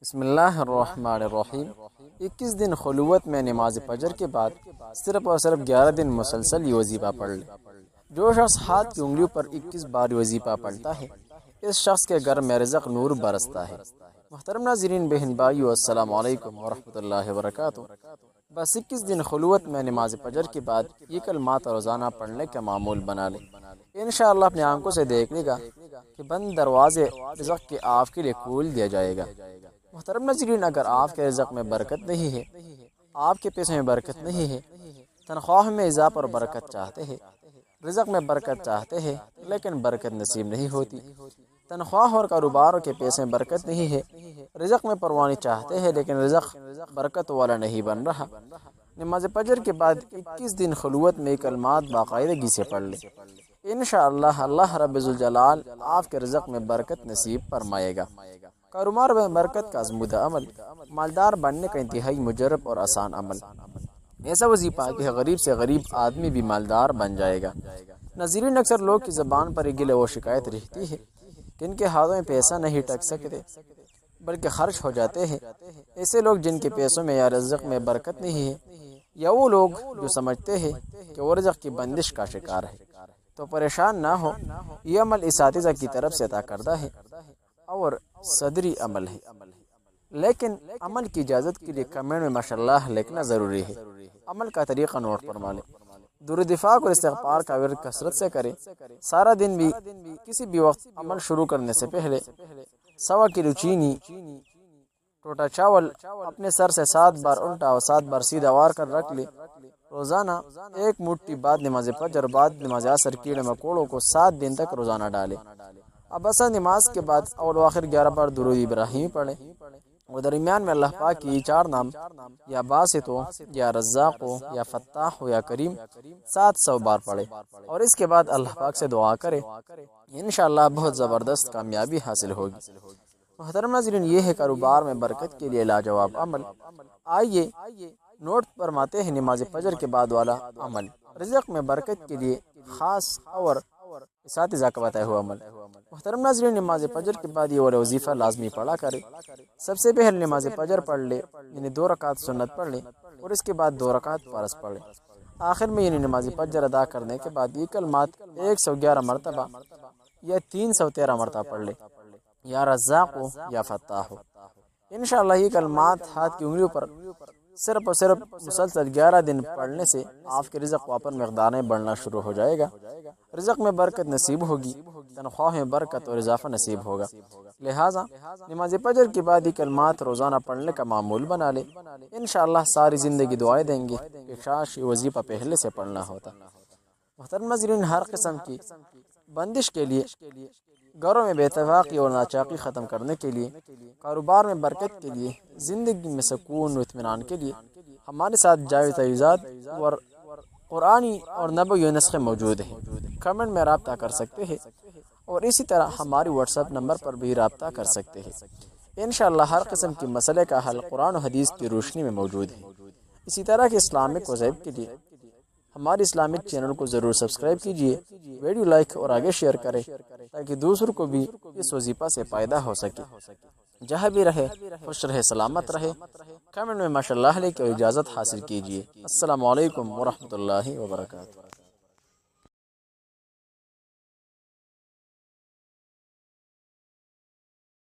بسم اللہ الرحمن الرحیم۔ 21 دن خلوت میں نماز فجر کے بعد صرف اور صرف 11 دن مسلسل یہ وظیفہ پڑھ لے۔ جو شخص ہاتھ کی انگلیوں پر 21 بار وظیفہ پڑھتا ہے، اس شخص کے گھر میں رزق نور برستا ہے۔ محترم ناظرین، بہن بھائیو، السلام علیکم ورحمۃ اللہ وبرکاتہ۔ بس 21 دن خلوت میں نماز فجر کے بعد یہ کلمات روزانہ پڑھنے کا معمول بنا لے۔ انشاءاللہ اپنے آنکھوں سے دیکھ لے گا کہ بند دروازے رزق کے آپ کے لیے کھول دیا جائے گا۔ محترم ناظرین، اگر آپ کے رزق میں برکت نہیں ہے، آپ کے پیسوں میں برکت نہیں ہے، تنخواہ میں اضافہ اور برکت چاہتے ہیں، رزق میں برکت چاہتے ہیں لیکن برکت نصیب نہیں ہوتی، تنخواہ اور کاروباروں کے پیسے میں برکت نہیں ہے، رزق میں پروانی چاہتے ہیں لیکن رزق برکت والا نہیں بن رہا، نماز فجر کے بعد 21 دن خلوت میں کلمات باقاعدگی سے پڑھ لیں۔ انشاءاللہ اللہ رب الجلال آپ کے رزق میں برکت نصیب فرمائے گا۔ کاروبار میں برکت کا آزمودہ عمل، مالدار بننے کا انتہائی مجرب اور آسان عمل، ایسا وظیفہ کہ غریب سے غریب آدمی بھی مالدار بن جائے گا۔ ناظرین، اکثر لوگ کی زبان پر گلے و شکایت رہتی ہے کہ ان کے ہاتھوں میں پیسہ نہیں ٹک سکتے بلکہ خرچ ہو جاتے ہیں۔ ایسے لوگ جن کے پیسوں میں یا رزق میں برکت نہیں ہے، یا وہ لوگ جو سمجھتے ہیں کہ وہ رزق کی بندش کا شکار ہے، تو پریشان نہ ہو، یہ عمل اساتذہ کی طرف سے عطا کردہ ہے اور صدری عمل ہے، لیکن عمل کی اجازت کے لیے کمنٹ میں ماشاءاللہ لکھنا ضروری ہے۔ عمل کا طریقہ نوٹ فرما لیں۔ درود پاک اور استغفار کا ورد کثرت سے کریں۔ سارا دن بھی کسی بھی وقت عمل شروع کرنے سے پہلے 1.25 کلو چینی، ٹوٹا چاول اپنے سر سے 7 بار الٹا اور 7 بار سیدھا وار کر رکھ لے۔ روزانہ 1 مٹھی بعد نماز فجر بعد نماز عصر کیڑے مکوڑوں کو 7 دن تک روزانہ ڈالے۔ اب اصل نماز کے بعد اول و آخر 11 بار درود ابراہیمی پڑھیں اور درمیان میں اللہ پاک کی 4 نام، یا باسط ہو، یا رزاق ہو، یا فتاح ہو، یا کریم 700 بار پڑھے اور اس کے بعد اللہ پاک سے دعا کرے۔ انشاءاللہ بہت زبردست کامیابی حاصل ہوگی۔ محترم ناظرین، یہ ہے کاروبار میں برکت کے لیے لاجواب عمل۔ آئیے نوٹ فرماتے ہیں نماز فجر کے بعد والا عمل، رزق میں برکت کے لیے خاص اور اساتذہ کا بتایا ہوا عمل۔ محترم ناظرین، نماز فجر کے بعد یہ والا وظیفہ لازمی پڑھا کرے۔ سب سے پہلے نماز فجر پڑھ لے، یعنی 2 رکعت سنت پڑھ لے اور اس کے بعد 2 رکعت فرض پڑھ لے۔ آخر میں یعنی نماز فجر ادا کرنے کے بعد یہ کلمات 111 مرتبہ یا 313 مرتبہ پڑھ لے، یا رزاق ہو یا فتاح ہو۔ انشاءاللہ یہ کلمات ہاتھ کی انگلیوں پر صرف اور صرف مسلسل 11 دن پڑھنے سے آپ کے رزق واپر مقدار میں بڑھنا شروع ہو جائے گا، رزق میں برکت نصیب ہوگی، تنخواہ میں برکت اور اضافہ نصیب ہوگا۔ لہٰذا نماز فجر کے بعد یہ کلمات روزانہ پڑھنے کا معمول بنا لے۔ انشاءاللہ ساری زندگی دعائیں دیں گے کہ کاش یہ وظیفہ پہلے سے پڑھنا ہوتا۔ محترم ناظرین، ہر قسم کی بندش کے لیے، گھروں میں بے اتفاقی اور ناچاقی ختم کرنے کے لیے، کاروبار میں برکت کے لیے، زندگی میں سکون و اطمینان کے لیے ہمارے ساتھ جائز تجویزات اور قرآنی اور نبوی نسخے موجود ہیں۔ کمنٹ میں رابطہ کر سکتے ہیں اور اسی طرح ہماری واٹس ایپ نمبر پر بھی رابطہ کر سکتے ہیں۔ انشاءاللہ ہر قسم کی مسئلے کا حل قرآن و حدیث کی روشنی میں موجود ہے۔ اسی طرح کے اسلامک وظائف کے لیے ہمارے اسلامک چینل کو ضرور سبسکرائب کیجیے، ویڈیو لائک اور آگے شیئر کریں تاکہ دوسروں کو بھی اس وظیفہ سے فائدہ ہو سکے۔ جہاں بھی رہے خوش رہے، سلامت رہے۔ کمنٹ میں ماشاءاللہ لکھ کے اجازت حاصل کیجیے۔ السلام علیکم ورحمۃ اللہ وبرکاتہ۔